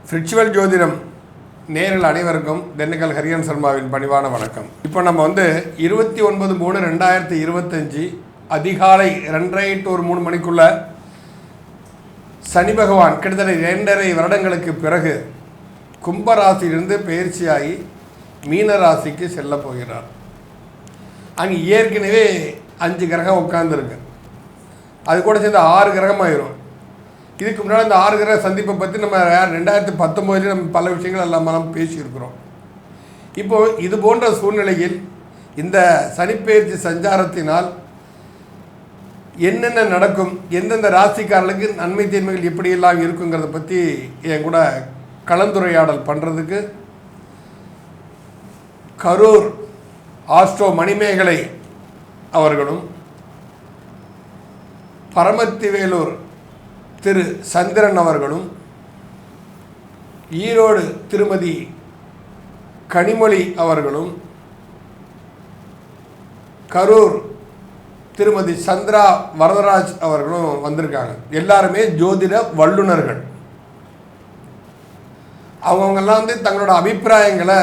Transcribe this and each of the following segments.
Spiritual ஜோதிடம் நேரில் அனைவருக்கும் திண்டுக்கல் ஹரியன் சர்மாவின் பணிவான வணக்கம். இப்போ நம்ம 29/3/2025 அதிகாலை 2:30 to 3 மணிக்குள்ள சனி பகவான் கிட்டத்தட்ட 2.5 வருடங்களுக்கு பிறகு கும்பராசியிலிருந்து பயிற்சியாகி மீன ராசிக்கு செல்ல போகிறார். அங்கே ஏற்கனவே 5 கிரகம் உட்கார்ந்துருக்கு. அது கூட சேர்ந்து 6 கிரகம் ஆயிரும். இதுக்கு முன்னாடி இந்த 6 கிரக சந்திப்பை பற்றி நம்ம 2019 நம்ம பல விஷயங்கள் எல்லாம் பேசியிருக்கிறோம். இப்போது இது போன்ற சூழ்நிலையில் இந்த சனிப்பெயர்ச்சி சஞ்சாரத்தினால் என்னென்ன நடக்கும், எந்தெந்த ராசிக்காரர்களுக்கு நன்மை தீமைகள் எப்படியெல்லாம் இருக்குங்கிறத பற்றி என் கூட கலந்துரையாடல் பண்ணுறதுக்கு கரூர் ஆஸ்ட்ரோ மணிமேகலை அவர்களும் பரமத்திவேலூர் திரு சந்திரன் அவர்களும் ஈரோடு திருமதி கனிமொழி அவர்களும் கரூர் திருமதி சந்திரா வரதராஜ் அவர்களும் வந்திருக்காங்க. எல்லாருமே ஜோதிட வல்லுநர்கள். அவங்கெல்லாம் தங்களோட அபிப்பிராயங்களை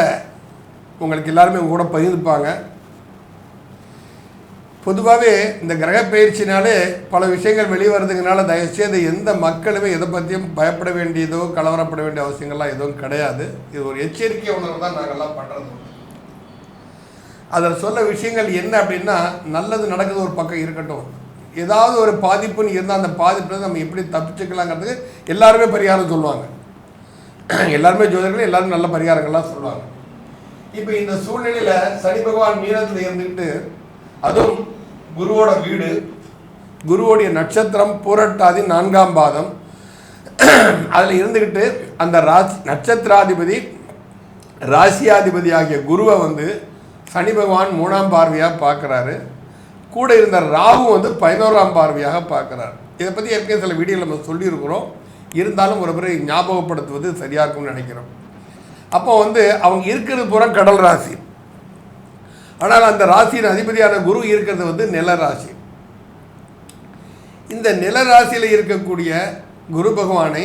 உங்களுக்கு எல்லாருமே உங்க கூட பகிர்ந்துப்பாங்க. பொதுவாகவே இந்த கிரக பயிற்சினாலே பல விஷயங்கள் வெளிவருதுங்கனால தயவுசெய்து எந்த மக்களுமே எதை பற்றியும் பயப்பட வேண்டியதோ கலவரப்பட வேண்டிய அவசியங்கள்லாம் எதுவும் கிடையாது. இது ஒரு எச்சரிக்கை உணர்வு தான் நாங்கள்லாம் பண்ணுறது. அதில் சொல்ல விஷயங்கள் என்ன அப்படின்னா, நல்லது நடக்குது ஒரு பக்கம் இருக்கட்டும், ஏதாவது ஒரு பாதிப்புன்னு இருந்தால் அந்த பாதிப்புல நம்ம எப்படி தப்பிச்சுக்கலாங்கிறதுக்கு எல்லாருமே பரிகாரம் சொல்லுவாங்க. எல்லாருமே ஜோதிடர்கள் எல்லாரும் நல்ல பரிகாரங்கள்லாம் சொல்லுவாங்க. இப்போ இந்த சூழ்நிலையில் சனி பகவான் மீனத்தில் இருந்துக்கிட்டு, அதுவும் குருவோட வீடு, குருவோடைய நட்சத்திரம் பூரட்டாதி 4ஆம் பாதம், அதில் இருந்துக்கிட்டு அந்த நட்சத்திராதிபதி ராசியாதிபதி ஆகிய குருவை சனி பகவான் 3ஆம் பார்வையாக பார்க்குறாரு. கூட இருந்த ராகு 11ஆம் பார்வையாக பார்க்குறாரு. இதை பற்றி ஏற்கனவே சில வீடியோவில் நம்ம சொல்லியிருக்கிறோம். இருந்தாலும் ஒரு முறை ஞாபகப்படுத்துவது சரியாக இருக்கும்னு நினைக்கிறோம். அப்போ அவங்க இருக்கிறது பூரா கடல் ராசி. ஆனால் அந்த ராசியின் அதிபதியான குரு இருக்கிறது நில ராசி. இந்த நில ராசியில் இருக்கக்கூடிய குரு பகவானை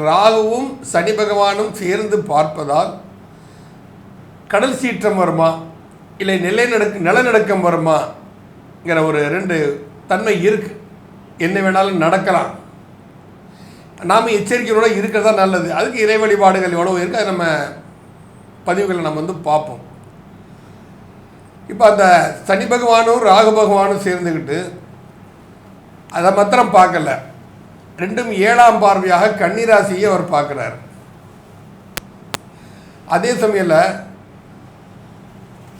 ராகுவும் சனி பகவானும் சேர்ந்து பார்ப்பதால் கடல் சீற்றம் வருமா, இல்லை நிலநடுக்கம் வருமாங்கிற ஒரு 2 தன்மை இருக்கு. என்ன வேணாலும் நடக்கலாம். நாம் எச்சரிக்கையோட இருக்கிறதா நல்லது. அதுக்கு இறை வழிபாடுகள் எவ்வளோ இருக்குது, அது நம்ம பதிவுகளை நம்ம பார்ப்போம். இப்போ அந்த சனி பகவானும் ராகு பகவானும் சேர்ந்துக்கிட்டு அதை மாத்திரம் பார்க்கல, 2ம் 7ஆம் பார்வையாக கன்னிராசியை அவர் பார்க்குறார். அதே சமயத்தில்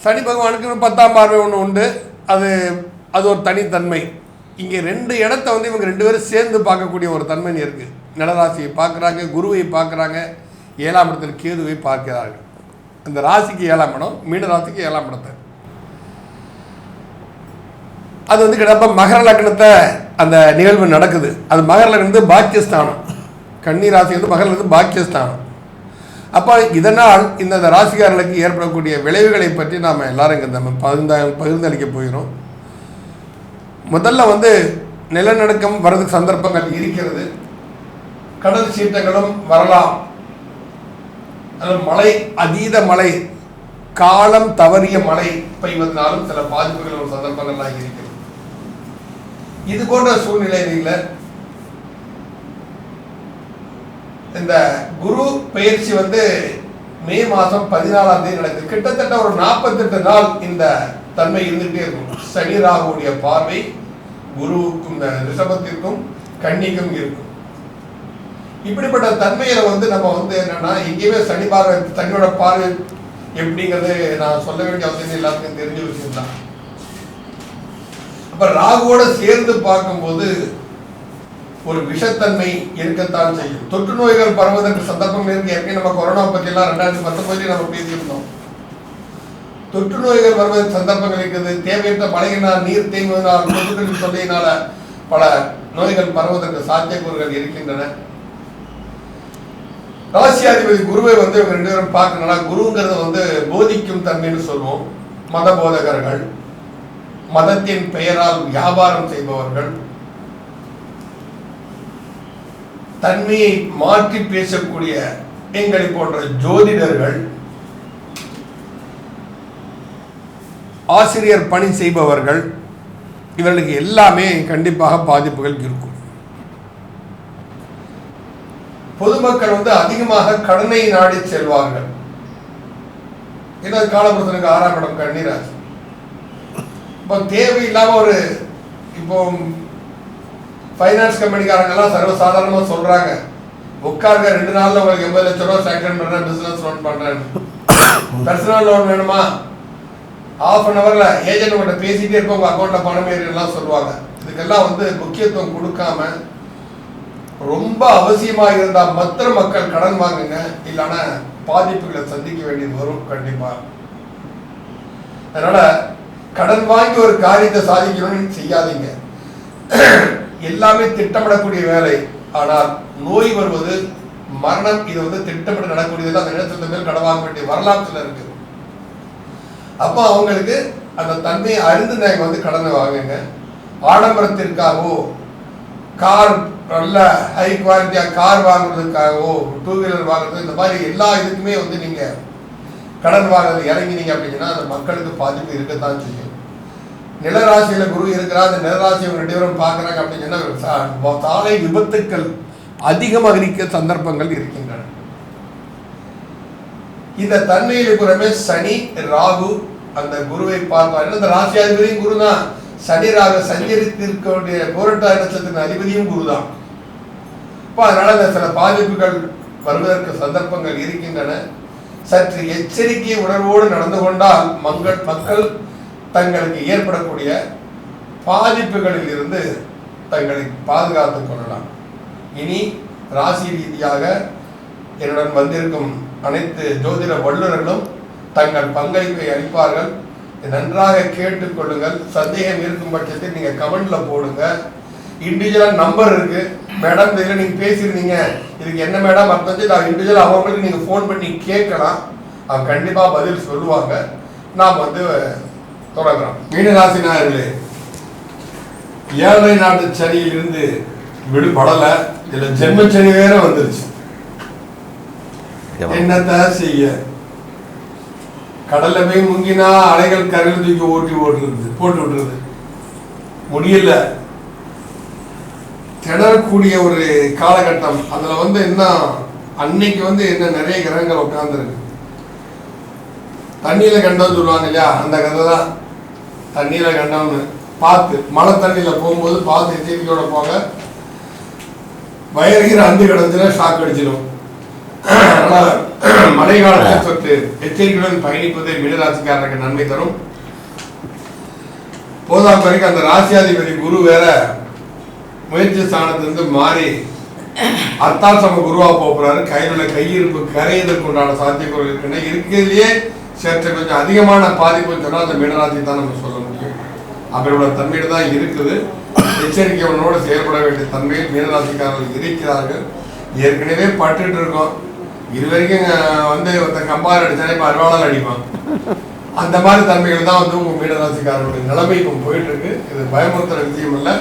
சனி பகவானுக்கு 10ஆம் பார்வை ஒன்று உண்டு. அது ஒரு தனித்தன்மை. இங்கே 2 இடத்த இவங்க 2 பேரும் சேர்ந்து பார்க்கக்கூடிய ஒரு தன்மை இருக்குது. நிலராசியை பார்க்குறாங்க, குருவை பார்க்குறாங்க, 7ஆம் இடத்தில் கேதுவை பார்க்கிறார்கள். அந்த ராசிக்கு 7ஆம் இடம், மீன ராசிக்கு 7ஆம் இடத்தை. அது கிட்டப்ப மகர லக்னத்தை அந்த நிகழ்வு நடக்குது. அது மகர லக்னத்து பாக்கியஸ்தானம். கன்னி ராசி மகர லக்னத்து பாக்கியஸ்தானம். அப்போ இதனால் இந்த ராசிக்காரர்களுக்கு ஏற்படக்கூடிய விளைவுகளை பற்றி நாம் எல்லாரும் இங்கே நம்ம பகிர்ந்தளிக்க போகிறோம். முதல்ல நிலநடுக்கம் வர்றதுக்கு சந்தர்ப்பங்கள் இருக்கிறது. கடல் சீற்றங்களும் வரலாம். மழை, அதீத மழை, காலம் தவறிய மழை பெய்வதனாலும் சில பாதிப்புகள் ஒரு சந்தர்ப்பங்கள்லாம் இருக்கிறது. இது போன்ற சூழ்நிலைகளில் இந்த குரு பயிற்சி மே மாதம் 14ஆம் தேதி நடக்குது. கிட்டத்தட்ட ஒரு 48 நாள் இந்த தன்மை இருந்துகிட்டே இருக்கும். சனி ராகுடைய பார்வை குருவுக்கும் ரிஷபத்திற்கும் கன்னிக்கும் இருக்கும். இப்படிப்பட்ட தன்மையில நம்ம என்னன்னா, எங்கேயுமே சனி பார்வை, சனியோட பார்வை எப்படிங்கிறது நான் சொல்ல வேண்டிய அவசியம் எல்லாத்துக்கும் தெரிஞ்ச விஷயம் தான். அப்ப ராகுவோட சேர்ந்து பார்க்கும்போது ஒரு விஷத்தன்மை இருக்கத்தான் செய்யும். தொற்று நோய்கள் பரவுவதற்கு சந்தர்ப்பங்கள் இருக்கு. ஏற்கனவே நம்ம கொரோனா பற்றி எல்லாம் 2019 நம்ம பேசியிருந்தோம். தொற்று நோய்கள் வருவதற்கு சந்தர்ப்பங்கள் இருக்குது. தேவையற்ற மழையினால், நீர் தேங்குவதனால், கொசுக்களின் தொல்லையினால பல நோய்கள் பரவுவதற்கு சாத்தியக்கூறுகள் இருக்கின்றன. ராசியாதிபதி குருவை இவங்க 2 பேரும் பார்க்கணும்னா, குருங்கிறது போதிக்கும் தன்மைன்னு சொல்லுவோம். மத போதகர்கள், மதத்தின் பெயரால் வியாபாரம் செய்பவர்கள், தன்மையை மாற்றி பேசக்கூடிய எங்களை போன்ற ஜோதிடர்கள், ஆசிரியர் பணி செய்பவர்கள், இவர்களுக்கு எல்லாமே கண்டிப்பாக பாதிப்புகள் இருக்கும். பொதுமக்கள் அதிகமாக கடனை நாடி செல்வார்கள். ஏன்னா காலபுருஷனுக்கு 6ஆம் இடம் கன்னிராசி. இப்போ தேவையில்லாம இப்போ ஃபைனான்ஸ் கம்பெனிக்காரங்கெல்லாம் சர்வசாதாரணமாக சொல்றாங்க, உட்காருங்க 2 நாள்ல உங்களுக்கு 80 லட்சம் ரூபா சேங்ஷன் பண்றேன், பிசினஸ் லோன் பண்றேன். பர்சனல் லோன் வேணுமா, ½ அன் ஹவர்ல ஏஜென்ட் கிட்ட பேசிட்டே இருப்போம், உங்க அக்கௌண்ட்ல பணம் ஏறிலாம் சொல்லுவாங்க. இதுக்கெல்லாம் முக்கியத்துவம் கொடுக்காம ரொம்ப அவசியமா இருந்தா மற்ற மக்கள் கடன் வாங்குங்க, இல்லைன்னா பாதிப்புகளை சந்திக்க வேண்டியது வரும் கண்டிப்பா. அதனால கடன் வாங்கி ஒரு காரியத்தை சாதிக்கணும்னு செய்யாதீங்க. எல்லாமே திட்டமிடக்கூடிய வேலை. ஆனால் நோய் வருவது, மரணம், இது திட்டமிட்டு நடக்கூடியது. அந்த நேரத்தில் மேல் கடன் வாங்க வேண்டிய வரலாற்றுல இருக்கு. அப்போ அவங்களுக்கு அந்த தன்மையை அறிந்து நாங்கள் கடனை வாங்குங்க. ஆடம்பரத்திற்காகவோ, கார் நல்ல ஹை குவாலிட்டியா கார் வாங்குறதுக்காகவோ, 2 வீலர் வாங்குறது, இந்த மாதிரி எல்லா இதுக்குமே நீங்க கடன் வாங்குறது இறங்கினீங்க அப்படின்னா அந்த மக்களுக்கு பாதிப்பு இருக்கத்தான் செய்யும். நிலராசியில குரு இருக்கிறா, அந்த நிலராசி 2 பேரும் பார்க்குறாங்க அப்படின்னா சாலை விபத்துக்கள் அதிகமாக இருக்க சந்தர்ப்பங்கள் இருக்கின்றன. இந்த தன்மையில் புறமே சனி ராகு அந்த குருவை பார்ப்பார். அந்த ராசியாதிபதியும் குரு தான். சனி ராகு சஞ்சரித்திருக்கக்கூடிய போராட்ட நட்சத்திர அதிபதியும் குரு தான். அதனால சில பாதிப்புகள் வருவதற்கு சந்தர்ப்பங்கள் இருக்கின்றன. சற்று எச்சரிக்கை உணர்வோடு நடந்து கொண்டால் மக்கள் தங்களுக்கு ஏற்படக்கூடிய பாதிப்புகளில் இருந்து தங்களை பாதுகாத்துக் கொள்ளலாம். இனி ராசி ரீதியாக என்னுடன் வந்திருக்கும் அனைத்து ஜோதிட வல்லுநர்களும் தங்கள் பங்களிப்பை அளிப்பார்கள். நன்றாக கேட்டுக்கொள்ளுங்கள். சந்தேகம் இருக்கும் பட்சத்தில் நீங்க கமெண்ட்ல போடுங்க. இண்டிவிஜுவலா நம்பர் இருக்கு. மேடம் இதில் நீங்க பேசியிருந்தீங்க, இதுக்கு என்ன மேடம் அர்த்தம், நான் இண்டிவிஜுவல் அவங்களுக்கு நீங்க ஃபோன் பண்ணி கேட்கலாம். அவங்க கண்டிப்பா பதில் சொல்லுவாங்க. நாம் தொடங்குறோம். மீனராசினார்களே, 7 நாட்டு சனியிலிருந்து விடுபடல. இதுல ஜென்மச்சனி வேற வந்துருச்சு. என்னத்த செய்ய, கடல்ல போய் முங்கினா அலைகள் கரையில் தூக்கி போட்டு விட்டுருது. முடியல, திணறக்கூடிய ஒரு காலகட்டம். அதுல என்ன அன்னைக்கு என்ன நிறைய கிரகங்கள் உட்கார்ந்துருக்கு. தண்ணியில கண்டோம்னு சொல்லுவாங்க இல்லையா, அந்த கதை தான். தண்ணியில கண்டோம்னு பார்த்து, மழை தண்ணியில போகும்போது பார்த்து எச்சரிக்கையோட போங்க. வயறுகிற அந்து கிடந்துச்சுன்னா ஷாக் அடிச்சிடும். அதனால மழை காலத்தை சொட்டு எச்சரிக்கையுடன் பயணிப்பதை மீனராசிக்காரருக்கு நன்மை தரும். போதாம் வரைக்கும் அந்த ராசியாதிபதி குரு வேற முயற்சி ஸ்தானத்திலிருந்து மாறி அர்த்தாசம குருவா போறாரு. கையில் உள்ள கையிருப்பு கரையதற்கு உண்டான சாத்தியக்குறள் இருக்குன்னா இருக்கிறதுலயே சற்று கொஞ்சம் அதிகமான பாதிப்புன்னு சொன்னா அந்த மீனராசி தான் நம்ம சொல்ல முடியும். அப்படியோட தன்மையில தான் இருக்குது. எச்சரிக்கையோடு செயல்பட வேண்டிய தன்மையில் மீனராசிக்காரர்கள் இருக்கிறார்கள். ஏற்கனவே பட்டுட்டு இருக்கோம். இது வரைக்கும் ஒருத்தன் கம்பார் அடிச்சாலே இப்போ அருவாளால் அடிப்பான். அந்த மாதிரி தன்மைகள் தான் உங்க மீனராசிக்காரர்களுடைய நிலைமை இப்போ போயிட்டு இருக்கு. இது பயமுறுத்துற விஷயம் இல்லை.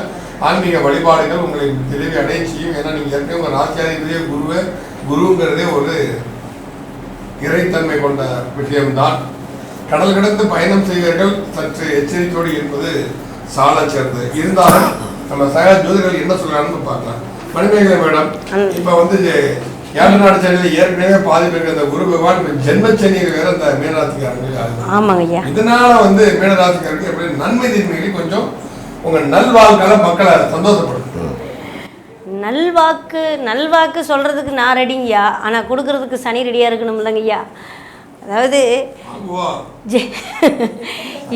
ஆன்மீக வழிபாடுகள் உங்களை தெளிவை அடைய செய்யும். ஏன்னா நீங்க ஏற்கனவே உங்க ராசியாதிபதியே குருங்கிறதே ஒரு இறைத்தன்மை கொண்ட விஷயம்தான். கடல் கடந்து பயணம் செய்வர்கள் சற்று எச்சரிக்கையோடு இருப்பது சால சேர்ந்தது. இருந்தாலும் நம்ம சக ஜோதிடர்கள் என்ன சொல்றாங்கன்னு பார்க்கலாம். மணிமேகலை மேடம், இப்ப 7 நாடு சனியில ஏற்கனவே பாதிப்பு அந்த குரு பகவான் ஜென்மச்சனியில் வேற அந்த மீனராசிக்காரர்கள். இதனால மீனராசிக்காரர்கள் எப்படி நன்மை தீமைகளை கொஞ்சம் உங்க நல்வாழ்கால மக்களை சந்தோஷப்படும். நல்வாக்கு சொல்றதுக்கு நான் ரெடிங்கய்யா, ஆனா கொடுக்கறதுக்கு சனி ரெடியா இருக்கணும் இல்லைங்கய்யா. அதாவது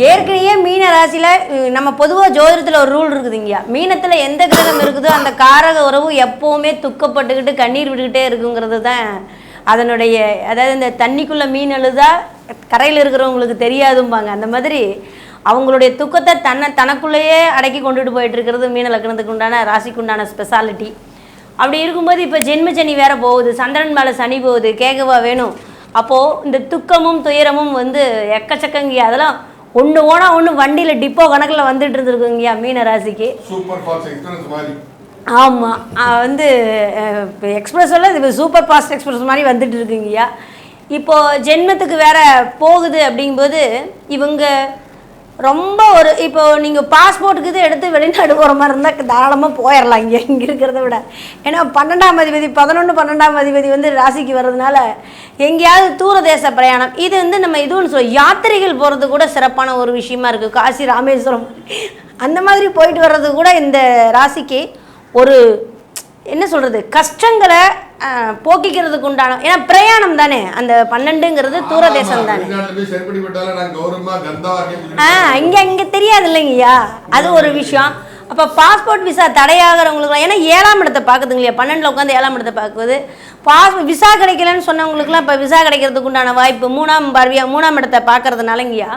ஏற்கனவே மீன ராசியில் நம்ம பொதுவாக ஜோதிடத்தில் ஒரு ரூல் இருக்குதுங்கய்யா. மீனத்தில் எந்த கிரகம் இருக்குதோ அந்த காரக உறவு எப்போவுமே துக்கப்பட்டுக்கிட்டு கண்ணீர் விட்டுக்கிட்டே இருக்குங்கிறது தான் அதனுடைய. அதாவது இந்த தண்ணிக்குள்ளே மீன் அழுதா கரையில் இருக்கிறவங்களுக்கு தெரியாதும்பாங்க. அந்த மாதிரி அவங்களுடைய துக்கத்தை தனக்குள்ளேயே அடக்கி கொண்டுட்டு போயிட்டு இருக்கிறது மீன லக்னத்துக்கு உண்டான ராசிக்கு உண்டான ஸ்பெஷாலிட்டி. அப்படி இருக்கும்போது இப்போ ஜென்மச்சனி வேற போகுது, சந்திரன் மேலே சனி போகுது, கேட்கவா வேணும். அப்போது இந்த துக்கமும் துயரமும் எக்கச்சக்கங்கய்யா. அதெல்லாம் ஒன்று ஓனா ஒன்று வண்டியில் டிப்போ கணக்கில் வந்துட்டு இருந்துருக்குங்கய்யா மீன ராசிக்கு. சூப்பர் ஃபாஸ்ட் எக்ஸ்பிரஸ் மாதிரி ஆமாம், வந்து எக்ஸ்பிரஸில் இது சூப்பர் ஃபாஸ்ட் எக்ஸ்பிரஸ் மாதிரி வந்துட்டு இருக்குங்கய்யா. இப்போது ஜென்மத்துக்கு வேற போகுது அப்படிங்கும்போது இவங்க ரொம்ப ஒரு இப்போ நீங்கள் பாஸ்போர்ட்டுக்கு இது எடுத்து வெளிநாடு போகிற மாதிரி இருந்தால் தாராளமாக போயிடலாம் இங்கே இருக்கிறத விட. ஏன்னா 12ஆம் அதிபதி 12ஆம் அதிபதி வந்து ராசிக்கு வர்றதுனால எங்கேயாவது தூர தேச பிரயாணம் இது வந்து நம்ம இதுன்னு சொல்ல யாத்திரைகள் போகிறது கூட சிறப்பான ஒரு விஷயமா இருக்குது. காசி ராமேஸ்வரம் அந்த மாதிரி போயிட்டு வர்றது கூட இந்த ராசிக்கு ஒரு என்ன சொல்கிறது கஷ்டங்களை போக்கிக்கிறதுக்கு உண்டான, ஏன்னா பிரயாணம் தானே அந்த 12ங்கிறது தூர தேசம் தானே. இங்கே தெரியாது இல்லைங்கய்யா, அது ஒரு விஷயம். அப்போ பாஸ்போர்ட் விசா தடையாகிறவங்களுக்குலாம், ஏன்னா 7ஆம் இடத்தை பார்க்குதுங்க இல்லையா, 12ல் உட்காந்து 7ஆம் இடத்தை பார்க்குது. விசா கிடைக்கலன்னு சொன்னவங்களுக்குலாம் இப்போ விசா கிடைக்கிறதுக்கு உண்டான வாய்ப்பு 3ஆம் இடத்தை பார்க்கறதுனாலங்கய்யா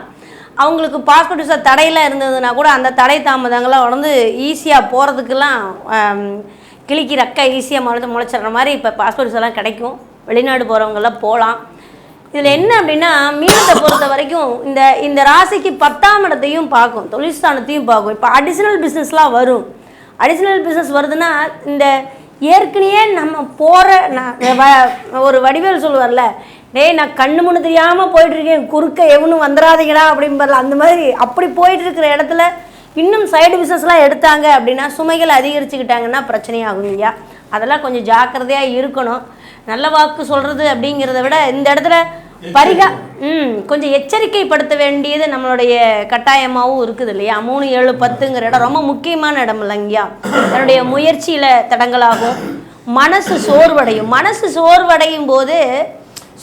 அவங்களுக்கு பாஸ்போர்ட் விசா தடையெல்லாம் இருந்ததுன்னா கூட அந்த தடை தாமதங்கள்லாம் வந்து ஈஸியாக போகிறதுக்கெல்லாம் கிளிக்கு ரக்கை ஈஸியாக முளைச்சிட்ற மாதிரி இப்போ பாஸ்போர்ட் விசாலாம் கிடைக்கும். வெளிநாடு போகிறவங்கெல்லாம் போகலாம். இதில் என்ன அப்படின்னா மீனத்தை பொறுத்த வரைக்கும் இந்த ராசிக்கு 10ஆம் இடத்தையும் பார்க்கும், தொழில் ஸ்தானத்தையும் பார்க்கும். இப்போ அடிஷ்னல் பிஸ்னஸ்லாம் வரும். அடிஷ்னல் பிஸ்னஸ் வருதுன்னா இந்த ஏற்கனவே நம்ம போகிற ஒரு வடிவேல் சொல்லுவார்ல, டேய் நான் கண்ணு முன்னு தெரியாமல் போயிட்டுருக்கேன், குறுக்க எவனும் வந்துடாதீங்கடா அப்படின்பதில் அந்த மாதிரி அப்படி போயிட்டுருக்கிற இடத்துல இன்னும் சைடு பிஸ்னஸ்லாம் எடுத்தாங்க அப்படின்னா சுமைகள் அதிகரிச்சுக்கிட்டாங்கன்னா பிரச்சனையாகும் இல்லையா. அதெல்லாம் கொஞ்சம் ஜாக்கிரதையாக இருக்கணும். நல்ல வாக்கு சொல்கிறது அப்படிங்கிறத விட இந்த இடத்துல கொஞ்சம் எச்சரிக்கைப்படுத்த வேண்டியது நம்மளுடைய கட்டாயமாகவும் இருக்குது இல்லையா. 3, 7, 10ங்கிற இடம் ரொம்ப முக்கியமான இடம் இல்லைங்கய்யா. தன்னுடைய முயற்சியில் தடங்களாகும், மனசு சோர்வடையும் போது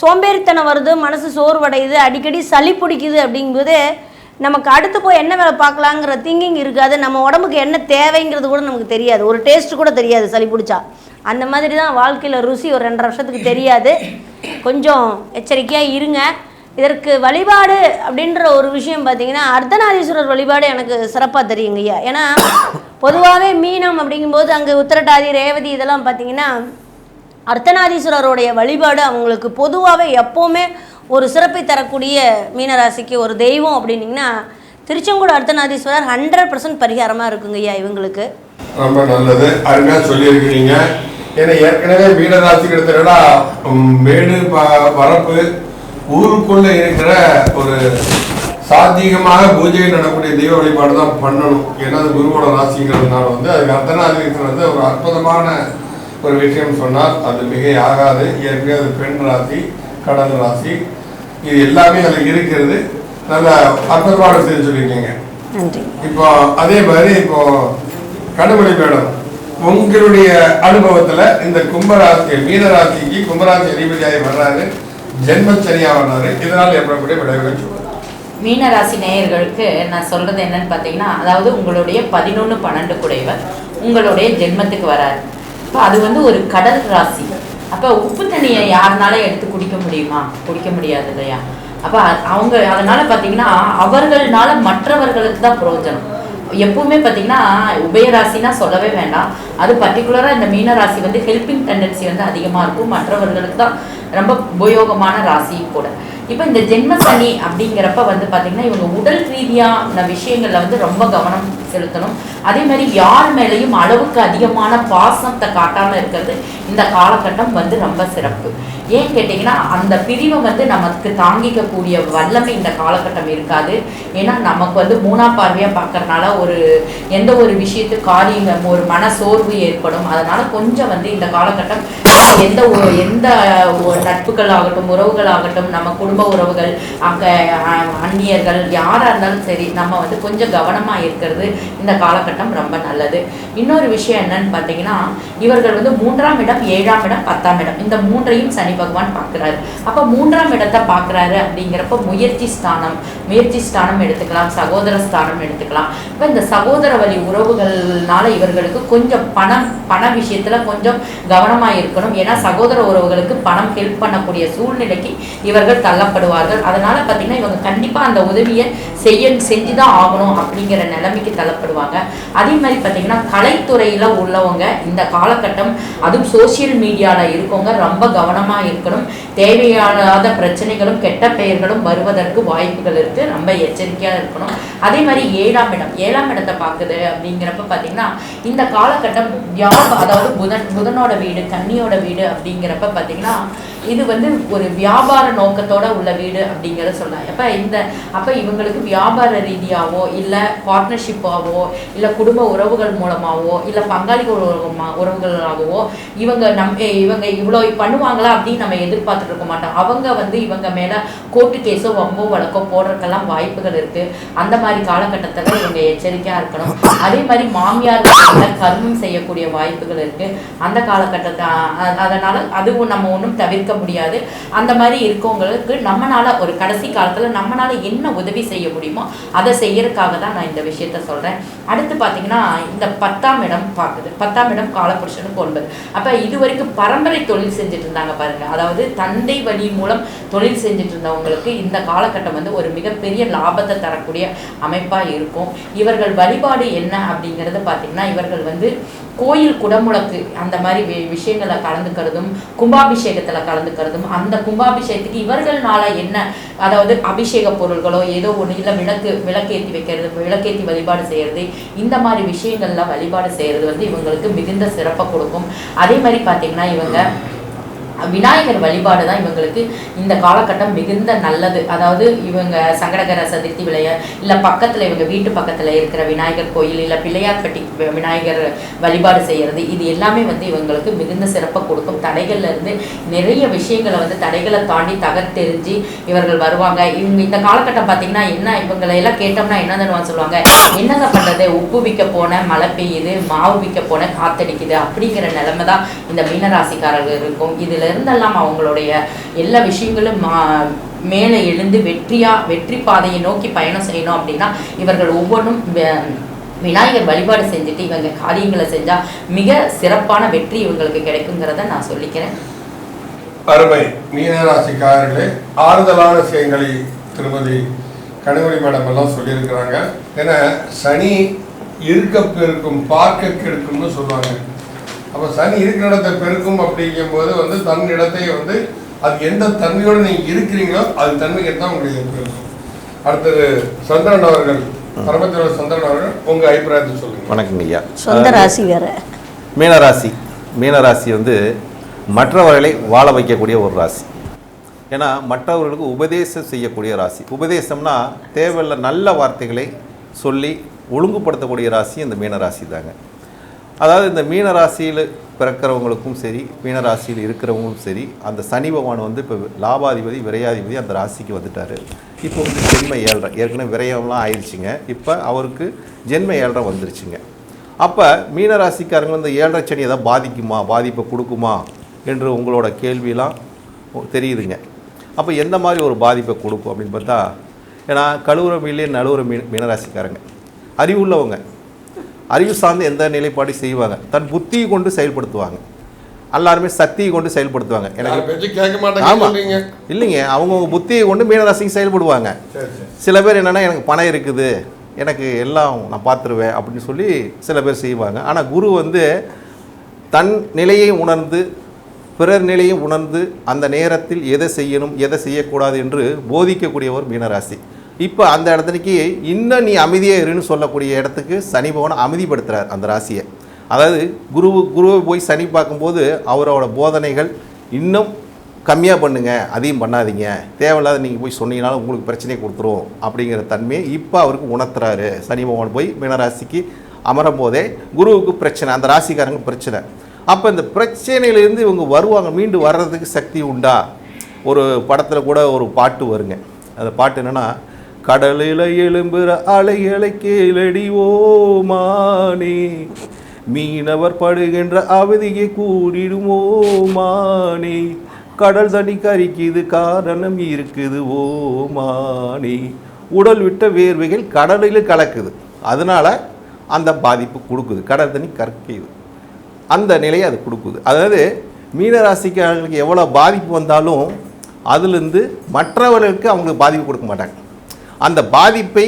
சோம்பேறித்தனம் வருது, மனசு சோர்வடையுது, அடிக்கடி சளி பிடிக்குது. அப்படிங்கும்போது நமக்கு அடுத்து போய் என்ன வேலை பார்க்கலாங்கிற திங்கிங் இருக்காது. நம்ம உடம்புக்கு என்ன தேவைங்கிறது கூட நமக்கு தெரியாது, ஒரு டேஸ்ட்டு கூட தெரியாது சளி பிடிச்சா. அந்த மாதிரி தான் வாழ்க்கையில் ருசி ஒரு 2.5 வருஷத்துக்கு தெரியாது. கொஞ்சம் எச்சரிக்கையாக இருங்க. இதற்கு வழிபாடு அப்படின்ற ஒரு விஷயம் பார்த்திங்கன்னா அர்த்தநாதீஸ்வரர் வழிபாடு எனக்கு சிறப்பாக தெரியுங்கய்யா. ஏன்னா பொதுவாகவே மீனம் அப்படிங்கும்போது அங்கே உத்திரட்டாதி ரேவதி இதெல்லாம் பார்த்திங்கன்னா அர்த்தநாதீஸ்வரருடைய வழிபாடு அவங்களுக்கு பொதுவாகவே எப்போவுமே ஒரு சிறப்பை தரக்கூடிய மீனராசிக்கு ஒரு தெய்வம் அப்படின்னிங்கன்னா திருச்செங்கோடு அர்த்தநாதீஸ்வரர் 100% பரிகாரமாக இருக்குங்கய்யா இவங்களுக்கு. ரொம்ப நல்லது, அருமையாக சொல்லியிருக்கிறீங்க. ஏன்னா ஏற்கனவே மீனராசிக்கு எடுத்துட்டா மேடு வரப்பு ஊருக்குள்ளே இருக்கிற ஒரு சாத்தியமாக பூஜை நடக்கூடிய தெய்வ வழிபாடு தான் பண்ணணும். ஏன்னா அது குருவோட ராசிங்கிறதுனால வந்து அதுக்கு அர்த்தநாதீஸ்வரர் வந்து ஒரு அற்புதமான ஒரு விஷயம் சொன்னால் அது மிக ஆகாது. ஏற்கனவே அது பெண் ராசி, கடல் ராசி, இது எல்லாமே அதில் இருக்கிறது. நல்ல அற்புதமான செய்து சொல்லியிருக்கீங்க. இப்போ அதே மாதிரி இப்போ கடுமொழி மேடம் உங்களுடைய அனுபவத்தில் இந்த கும்பராசி மீனராசிக்கு கும்பராசி அதிபதியாக வர்றாரு, ஜென்மச்சனியாக வர்றாரு, இதனால் ஏற்படக்கூடிய விளைவுகள் சொல்லுவாங்க. மீனராசி நேயர்களுக்கு நான் சொல்றது என்னன்னு பார்த்தீங்கன்னா, அதாவது உங்களுடைய 11, 12 கூடையவர் உங்களுடைய ஜென்மத்துக்கு வராரு. இப்போ அது வந்து ஒரு கடல் ராசி. அப்போ உப்பு தண்ணியை யாருனால எடுத்து குடிக்க முடியுமா? குடிக்க முடியாது இல்லையா. அப்போ அவங்க அதனால பார்த்தீங்கன்னா அவர்களால மற்றவர்களுக்கு தான் பிரயோஜனம். எப்பவுமே பார்த்தீங்கன்னா உபயராசினா சொல்லவே வேண்டாம். அது பர்டிகுலராக இந்த மீனராசி வந்து ஹெல்பிங் டெண்டன்சி வந்து அதிகமாக இருக்கும், மற்றவர்களுக்கு தான் ரொம்ப உபயோகமான ராசியும் கூட. இப்போ இந்த ஜென்ம சனி அப்படிங்கிறப்ப வந்து பார்த்தீங்கன்னா இவங்க உடல் ரீதியான விஷயங்களில் வந்து ரொம்ப கவனம் செலுத்தணும். அதே மாதிரி யார் மேலேயும் அளவுக்கு அதிகமான பாசத்தை காட்டாமல் இருக்கிறது இந்த காலகட்டம் வந்து ரொம்ப சிறப்பு. ஏன் கேட்டிங்கன்னா அந்த பிரிவை வந்து நமக்கு தாங்கிக்கக்கூடிய வல்லமை இந்த காலகட்டம் இருக்காது. ஏன்னா நமக்கு வந்து 3ஆம் பார்வையாக பார்க்கறதுனால எந்த ஒரு விஷயத்துக்கு காரியம் ஒரு மன சோர்வு ஏற்படும். அதனால கொஞ்சம் வந்து இந்த காலகட்டம் எந்த நட்புகள் ஆகட்டும், உறவுகள் ஆகட்டும், நம்ம குடும்ப உறவுகள், அந்நியர்கள் யாராக இருந்தாலும் சரி, நம்ம வந்து கொஞ்சம் கவனமாக இருக்கிறது இந்த காலகட்டம் ரொம்ப நல்லது. இன்னொரு விஷயம் என்னன்னு பார்த்தீங்கன்னா இவர்கள் வந்து 3ஆம் இடம், 7ஆம் இடம், 10ஆம் இடம் இந்த 3ஐயும் சனி பகவான் பார்க்குறாரு. அப்போ 3ஆம் இடத்தை பார்க்குறாரு அப்படிங்கிறப்ப முயற்சி ஸ்தானம் எடுத்துக்கலாம், சகோதர ஸ்தானம் எடுத்துக்கலாம். இப்போ இந்த சகோதர வழி உறவுகள்னால இவர்களுக்கு கொஞ்சம் பண விஷயத்துல கொஞ்சம் கவனமாக இருக்கணும். ஏன்னா சகோதர உறவுகளுக்கு பணம் ஹெல்ப் பண்ணக்கூடிய சூழ்நிலைக்கு இவர்கள் தள்ளப்படுவார்கள். அதனால பார்த்தீங்கன்னா இவங்க கண்டிப்பாக அந்த உதவியை செஞ்சுதான் ஆகணும் அப்படிங்கிற நிலைமைக்கு தள்ளப்படுவாங்க. அதே மாதிரி பார்த்தீங்கன்னா கலைத்துறையில் உள்ளவங்க இந்த காலகட்டம், அதுவும் சோசியல் மீடியாவில் இருக்கவங்க ரொம்ப கவனமாக இருக்கணும். தேவையானத பிரச்சனைகளும் கெட்ட பெயர்களும் வருவதற்கு வாய்ப்புகள் இருக்குது. ரொம்ப எச்சரிக்கையாக இருக்கணும். அதே மாதிரி 7ஆம் இடத்தை பார்க்குது அப்படிங்கிறப்ப பார்த்தீங்கன்னா இந்த காலகட்டம் அதாவது புதனோட வீடு, கன்னியோட வீடு அப்படிங்கிறப்ப பார்த்தீங்கன்னா இது வந்து ஒரு வியாபார நோக்கத்தோட உள்ள வீடு அப்படிங்கிறத சொல்லலாம். அப்போ இவங்களுக்கு வியாபார ரீதியாவோ இல்லை பார்ட்னர்ஷிப்பாவோ இல்லை குடும்ப உறவுகள் மூலமாகவோ இல்லை பங்காளிகள் உறவுகளாகவோ இவங்க இவ்வளோ பண்ணுவாங்களா அப்படின்னு நம்ம எதிர்பார்த்துட்டு இருக்க மாட்டோம். அவங்க வந்து இவங்க மேலே கோர்ட்டு கேஸோ வம்போ வழக்கோ போடுறதுக்கெல்லாம் வாய்ப்புகள் இருக்குது. அந்த மாதிரி காலகட்டத்தில் இவங்க எச்சரிக்கையாக இருக்கணும். அதே மாதிரி மாமியார் கர்மம் செய்யக்கூடிய வாய்ப்புகள் இருக்குது அந்த காலகட்டத்தை. அதனால் அதுவும் நம்ம ஒன்றும் தவிர்க்க முடியாது. அந்த மாதிரி இருக்கவங்களுக்கு நம்மளால ஒரு கடைசி காலத்தில் நம்மளால என்ன உதவி செய்ய முடியுமோ அதை செய்யறதுக்காக தான் நான் இந்த விஷயத்த சொல்கிறேன். அடுத்து பார்த்தீங்கன்னா இந்த 10ஆம் இடம் பார்க்குது. 10ஆம் இடம் காலபுருஷனுக்கு 9. அப்போ இது வரைக்கும் பரம்பரை தொழில் செஞ்சுட்டு இருந்தாங்க பாருங்க, அதாவது தந்தை வழி மூலம் தொழில் செஞ்சுட்டு இருந்தவங்களுக்கு இந்த காலகட்டம் வந்து ஒரு மிகப்பெரிய லாபத்தை தரக்கூடிய அமைப்பாக இருக்கும். இவர்கள் வழிபாடு என்ன அப்படிங்கிறது பார்த்தீங்கன்னா இவர்கள் வந்து கோயில் குடமுழக்கு அந்த மாதிரி விஷயங்களை கலந்துக்கிறதும் கும்பாபிஷேகத்தில் கலந்துக்கிறதும் அந்த கும்பாபிஷேகத்துக்கு இவர்கள்னால என்ன, அதாவது அபிஷேக பொருள்களோ ஏதோ ஒன்று இல்லை விளக்கேற்றி வைக்கிறது, விளக்கேற்றி வழிபாடு செய்கிறது, இந்த மாதிரி விஷயங்கள்லாம் வழிபாடு செய்கிறது வந்து இவங்களுக்கு மிகுந்த சிறப்பை கொடுக்கும். அதே மாதிரி பார்த்தீங்கன்னா இவங்க விநாயகர் வழிபாடு தான் இவங்களுக்கு இந்த காலகட்டம் மிகுந்த நல்லது. அதாவது இவங்க சங்கடகர சதுர்த்தி விளைய இல்லை பக்கத்தில் இவங்க வீட்டு பக்கத்தில் இருக்கிற விநாயகர் கோயில் இல்லை பிள்ளையார்பட்டி விநாயகர் வழிபாடு செய்கிறது, இது எல்லாமே வந்து இவங்களுக்கு மிகுந்த சிறப்பை கொடுக்கும். தடைகள்லேருந்து நிறைய விஷயங்களை வந்து தடைகளை தாண்டி தகர்த்தெறிஞ்சு இவர்கள் வருவாங்க. இவங்க இந்த காலகட்டம் பார்த்தீங்கன்னா என்ன, இவங்களை எல்லாம் கேட்டோம்னா என்ன தருவான்னு சொல்லுவாங்க, என்னங்க பண்ணுறது, உப்பு விற்க போன மழை பெய்யுது, மாவு விற்க போன காத்தடிக்குது அப்படிங்கிற நிலைமை தான் இந்த மீனராசிக்காரர்கள் இருக்கும். இதில் இருந்தெல்லாம் அவங்களுடைய எல்லா விஷயங்களும் மேலே எழுந்து வெற்றி பாதையை நோக்கி பயணம் செய்யணும் அப்படின்னா இவர்கள் ஒவ்வொன்றும் விநாயகர் வழிபாடு செஞ்சுட்டு இவங்க காரியங்களை செஞ்சா மிக சிறப்பான வெற்றி இவங்களுக்கு கிடைக்குங்கிறத நான் சொல்லிக்கிறேன். அருமை மீனராசிக்காரர்களே, ஆறுதலான விஷயங்களை திருமதி கனிமொழி மேடம் எல்லாம் சொல்லியிருக்கிறாங்க. ஏன்னா சனி இருக்க பெருக்கும் பார்க்க கெடுக்கும்னு சொல்லுவாங்க. அப்போ சனி இருக்கிற இடத்தை பெருக்கும் அப்படிங்கும்போது வந்து தன் இடத்தை வந்து அது எந்த தன்மையோடு நீங்கள் இருக்கிறீங்களோ அது தன்மைக்கு தான் உங்களுக்கு பெருக்கும். அடுத்தது சந்திரன் அவர்கள், பரமத்தியோட சந்திரன் அவர்கள் உங்கள் அபிப்பிராயத்தை சொல்லுங்கள். வணக்கங்க ஐயா. சொந்த ராசி வேற மீனராசி வந்து மற்றவர்களை வாழ வைக்கக்கூடிய ஒரு ராசி. ஏன்னா மற்றவர்களுக்கு உபதேசம் செய்யக்கூடிய ராசி. உபதேசம்னா தேவையில்ல நல்ல வார்த்தைகளை சொல்லி ஒழுங்குபடுத்தக்கூடிய ராசி இந்த மீனராசி தாங்க. அதாவது இந்த மீனராசியில் பிறக்கிறவங்களுக்கும் சரி மீனராசியில் இருக்கிறவங்களும் சரி அந்த சனி பகவான் வந்து இப்போ லாபாதிபதி விரையாதிபதி அந்த ராசிக்கு வந்துட்டார். இப்போ வந்து ஜென்ம 7 ஏற்கனவே விரயம்லாம் ஆயிடுச்சுங்க. இப்போ அவருக்கு ஜென்ம 7 வந்துருச்சுங்க. அப்போ மீனராசிக்காரங்க இந்த 7 சனி எதாவது பாதிப்பை கொடுக்குமா என்று உங்களோட கேள்வியெலாம் தெரியுதுங்க. அப்போ எந்த மாதிரி ஒரு பாதிப்பை கொடுக்கும் அப்படின்னு பார்த்தா, ஏன்னா கழுவுற மீன்லேயே நழுவுற மீனராசிக்காரங்க அறிவுள்ளவங்க, அறிவு சார்ந்து எந்த நிலைப்பாடு செய்வாங்க, தன் புத்தியை கொண்டு செயல்படுத்துவாங்க, எல்லாருமே சக்தியை கொண்டு செயல்படுத்துவாங்க. எனக்கு ஆமாம் இல்லைங்க, அவங்கவுங்க புத்தியை கொண்டு மீனராசிக்கு செயல்படுவாங்க. சில பேர் என்னென்னா எனக்கு பணம் இருக்குது, எனக்கு எல்லாம் நான் பார்த்துருவேன் அப்படின்னு சொல்லி சில பேர் செய்வாங்க. ஆனால் குரு வந்து தன் நிலையை உணர்ந்து பிறர் நிலையை உணர்ந்து அந்த நேரத்தில் எதை செய்யணும் எதை செய்யக்கூடாது என்று போதிக்கக்கூடியவர் மீனராசி. இப்போ அந்த இடத்துக்கு இன்னும் நீ அமைதியாக இருன்னு சொல்லக்கூடிய இடத்துக்கு சனி பகவான் அமைதிப்படுத்துகிறார் அந்த ராசியை. அதாவது குருவை போய் சனி பார்க்கும்போது அவரோட போதனைகள் இன்னும் கம்மியாக பண்ணுங்கள், அதிகம் பண்ணாதீங்க, தேவையில்லாத நீங்கள் போய் சொன்னீங்கனாலும் உங்களுக்கு பிரச்சனையை கொடுத்துரும் அப்படிங்கிற தன்மையை இப்போ அவருக்கு உணர்த்துறாரு. சனி பகவான் போய் மீனராசிக்கு அமரும் போதே குருவுக்கு பிரச்சனை, அந்த ராசிக்காரங்க பிரச்சனை. அப்போ இந்த பிரச்சனையிலேருந்து இவங்க வருவாங்க, மீண்டு வர்றதுக்கு சக்தி உண்டா? ஒரு படத்தில் கூட ஒரு பாட்டு வருங்க. அந்த பாட்டு என்னென்னா, கடலில் எழும்புற அலைகளை கேளடி ஓமானே, மீனவர் படுகின்ற அவதியை கூடிடுமோ மானே, கடல் தண்ணி கரிக்குது காரணம் இருக்குது ஓமானே, உடல் விட்ட வேர்வைகள் கடலில் கலக்குது, அதனால் அந்த பாதிப்பு கொடுக்குது, கடல் தண்ணி கற்கிது, அந்த நிலையை அது கொடுக்குது. அதாவது மீனராசிக்காரர்களுக்கு எவ்வளோ பாதிப்பு வந்தாலும் அதுலேருந்து மற்றவர்களுக்கு அவங்களுக்கு பாதிப்பு கொடுக்க மாட்டாங்க. அந்த பாதிப்பை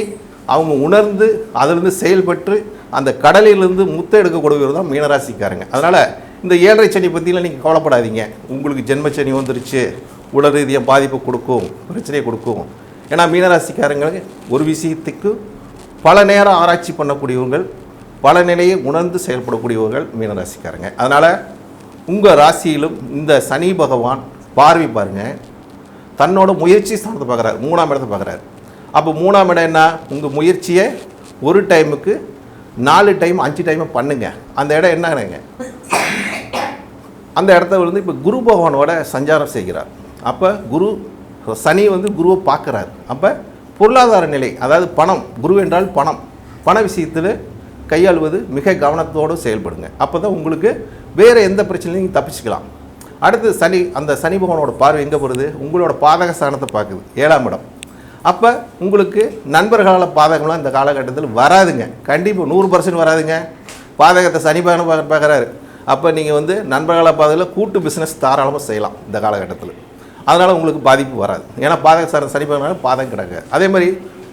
அவங்க உணர்ந்து அதிலிருந்து செயல்பட்டு அந்த கடலிலிருந்து முத்த எடுக்கக்கூடியவர் தான் மீனராசிக்காரங்க. அதனால் இந்த 7.5 சனி பற்றிலாம் நீங்கள் கவலைப்படாதீங்க. உங்களுக்கு ஜென்மச்சனி வந்துருச்சு, உடல் ரீதியாக பாதிப்பு கொடுக்கும், பிரச்சனையை கொடுக்கும். ஏன்னா மீனராசிக்காரங்களுக்கு ஒரு விஷயத்துக்கு பல நேரம் ஆராய்ச்சி பண்ணக்கூடியவர்கள், பல நிலையை உணர்ந்து செயல்படக்கூடியவர்கள் மீனராசிக்காரங்க. அதனால் உங்கள் ராசியிலும் இந்த சனி பகவான் பார்வை பாருங்கள், தன்னோட முயற்சி ஸ்தானத்தை பார்க்குறாரு, 3ஆம் இடத்தை பார்க்குறாரு. அப்போ 3ஆம் இடம் என்ன, உங்கள் முயற்சியை ஒரு டைமுக்கு 4 டைம் 5 டைம் பண்ணுங்க. அந்த இடம் என்னங்க, அந்த இடத்த வந்து இப்போ குரு பகவானோட சஞ்சாரம் செய்கிறார். அப்போ சனி வந்து குருவை பார்க்குறாரு. அப்போ பொருளாதார நிலை, அதாவது பணம், குரு என்றால் பண விஷயத்தில் கையாளுவது மிக கவனத்தோடு செயல்படுங்க. அப்போ தான் உங்களுக்கு வேறு எந்த பிரச்சனையும் நீங்கள் தப்பிச்சுக்கலாம். அடுத்து அந்த சனி பகவானோட பார்வை எங்கே போகிறது, உங்களோட பாதக ஸ்தானத்தை பார்க்குது, 7ஆம் இடம். அப்போ உங்களுக்கு நண்பர்களால் பாதகம்லாம் இந்த காலகட்டத்தில் வராதுங்க. கண்டிப்பாக 100% வராதுங்க. பாதகத்தை சனி பகவான் பார்க்குறாரு. அப்போ நீங்கள் வந்து நண்பர்களால் பாதகத்தில் கூட்டு பிஸ்னஸ் தாராளமாக செய்யலாம் இந்த காலகட்டத்தில். அதனால் உங்களுக்கு பாதிப்பு வராது. ஏன்னா பாதக ஸ்தானம் சனி பகவான் பாதகம் கிடக்கு. அதே மாதிரி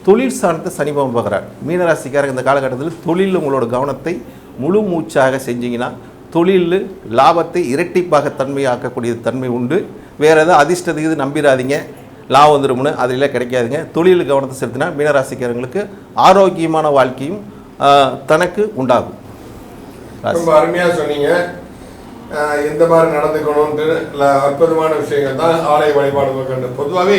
தொழில் ஸ்தானத்தை சனி பகவான் பார்க்குறாரு. மீனராசிக்காரங்க இந்த காலகட்டத்தில் தொழிலில் உங்களோட கவனத்தை முழு மூச்சாக செஞ்சீங்கன்னா தொழிலில் லாபத்தை இரட்டிப்பாக தன்மையாக்கக்கூடிய தன்மை உண்டு. வேறு எதாவது அதிர்ஷ்டத்துக்கு இது நம்பிடாதீங்க, லாபம் வந்துடும்னு அதில் கிடைக்காதுங்க. தொழில் கவனத்தை செலுத்தினா மீனராசிக்காரங்களுக்கு ஆரோக்கியமான வாழ்க்கையும் தனக்கு உண்டாகும். ரொம்ப அருமையாக சொன்னீங்க. எந்த மாதிரி நடந்துக்கணும்ட்டு அற்புதமான விஷயங்கள் தான் ஆலய வழிபாடு கண்டு. பொதுவாகவே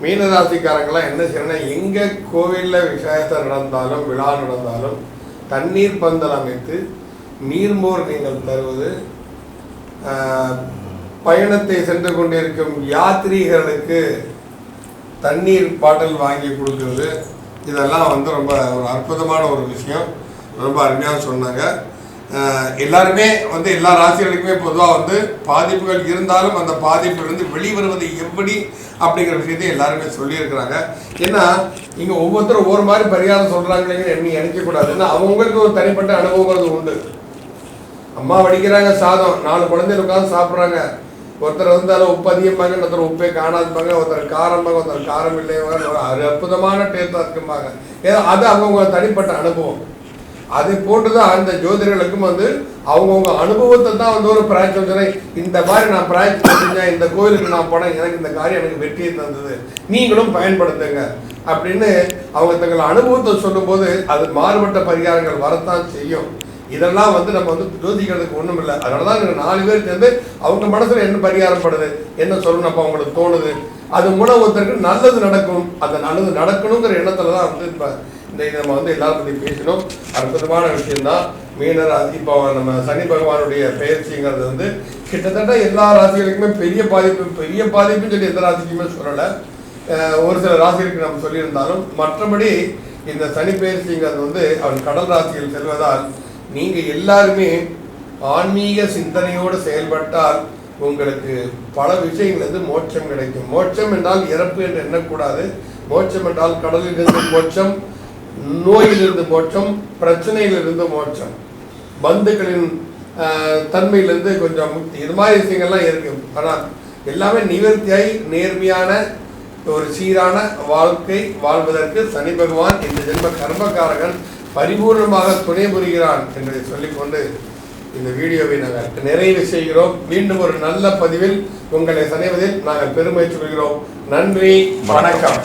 மீனராசிக்காரங்களாம் என்ன செய்யணும்னா, எங்கே கோவிலில் விசேஷம் நடந்தாலும் விழா நடந்தாலும் தண்ணீர் பந்தல் அமைத்து நீர்மோர் நீங்கள் தருவது, பயணத்தை சென்று கொண்டிருக்கும் யாத்ரீகர்களுக்கு தண்ணீர் பாட்டில் வாங்கி கொடுக்குறது, இதெல்லாம் வந்து ரொம்ப ஒரு அற்புதமான ஒரு விஷயம். ரொம்ப அருமையாக சொன்னாங்க. எல்லாருமே வந்து எல்லா ராசிகளுக்குமே பொதுவாக வந்து பாதிப்புகள் இருந்தாலும் அந்த பாதிப்பிலிருந்து வெளிவருவது எப்படி அப்படிங்கிற விஷயத்தை எல்லாருமே சொல்லியிருக்கிறாங்க. ஏன்னா இங்கே ஒவ்வொருத்தரும் ஒவ்வொரு மாதிரி பரிகாரம் சொல்கிறாங்களேன்னு எண்ணி நினைக்கக்கூடாது. ஏன்னா அவங்களுக்கு ஒரு தனிப்பட்ட அனுபவங்கிறது உண்டு. அம்மா வடிக்கிறாங்க சாதம், 4 குழந்தைகள் உட்காந்து சாப்பிட்றாங்க. ஒருத்தர் வந்து அதில் உப்பு அதிகமாங்க, ஒருத்தர் உப்பே காணாதுப்பாங்க, ஒருத்தர் காரம்பாங்க, ஒருத்தர் காரம் இல்லையாங்க. அது அற்புதமான டேஸ்டாக இருக்கும்பாங்க. ஏன்னா அது அவங்கவுங்க தனிப்பட்ட அனுபவம். அதை போட்டுதான் அந்த ஜோதிடர்களுக்கும் வந்து அவங்கவுங்க அனுபவத்தை தான் வந்து ஒரு பிராய்ச்சி, இந்த மாதிரி நான் பிராய்ச்சி செஞ்சேன், இந்த கோயிலுக்கு நான் போனேன், எனக்கு இந்த காரியம் எனக்கு வெற்றியை தந்தது, நீங்களும் பயன்படுத்துங்க அப்படின்னு அவங்க தங்கள் அனுபவத்தை சொல்லும்போது அது மாறுபட்ட பரிகாரங்கள் வரத்தான் செய்யும். இதெல்லாம் வந்து நம்ம வந்து ஜோதிக்கிறதுக்கு ஒன்றும் இல்லை. அதனால தான் 4 பேர் சேர்ந்து அவங்க மனசில் என்ன பரிகாரம் படுது, என்ன சொல்லணும் அப்போ அவங்களுக்கு தோணுது, அது மூலம் ஒருத்தருக்கு நல்லது நடக்கும். அந்த நல்லது நடக்கணுங்கிற எண்ணத்தில் தான் வந்து இப்போ நம்ம வந்து எல்லாரும் பற்றி பேசணும். அற்புதமான விஷயம்தான். மீனராசி இப்போ நம்ம சனி பகவானுடைய பயிற்சிங்கிறது வந்து கிட்டத்தட்ட எல்லா ராசிகளுக்குமே பெரிய பாதிப்புன்னு சொல்லி எந்த ராசிக்குமே சொல்லலை. ஒரு சில ராசிகளுக்கு நம்ம சொல்லியிருந்தாலும் மற்றபடி இந்த சனி பயிற்சிங்கிறது வந்து அவன் கடல் ராசியில் செல்வதால் நீங்கள் எல்லாருமே ஆன்மீக சிந்தனையோடு செயல்பட்டால் உங்களுக்கு பல விஷயங்கள் மோட்சம் கிடைக்கும். மோட்சம் என்றால் இறப்பு என்று எண்ணக்கூடாது. மோட்சம் என்றால் கடலிலிருந்து மோட்சம், நோயிலிருந்து மோட்சம், பிரச்சனையிலிருந்து மோட்சம், பந்துக்களின் தன்மையிலிருந்து கொஞ்சம் முக்தி, இது மாதிரி விஷயங்கள்லாம் இருக்கு. ஆனால் எல்லாமே நிவர்த்தியாய் நேர்மையான ஒரு சீரான வாழ்க்கை வாழ்வதற்கு சனி பகவான் இந்த ஜென்ம கர்மகாரகன் பரிபூர்ணமாக துணை புரிகிறான் என்பதை சொல்லிக்கொண்டு இந்த வீடியோவை நாங்கள் நிறைவு செய்கிறோம். மீண்டும் ஒரு நல்ல பதிவில் உங்களை சந்திப்பதில் நாங்கள் பெருமை சொல்கிறோம். நன்றி, வணக்கம்.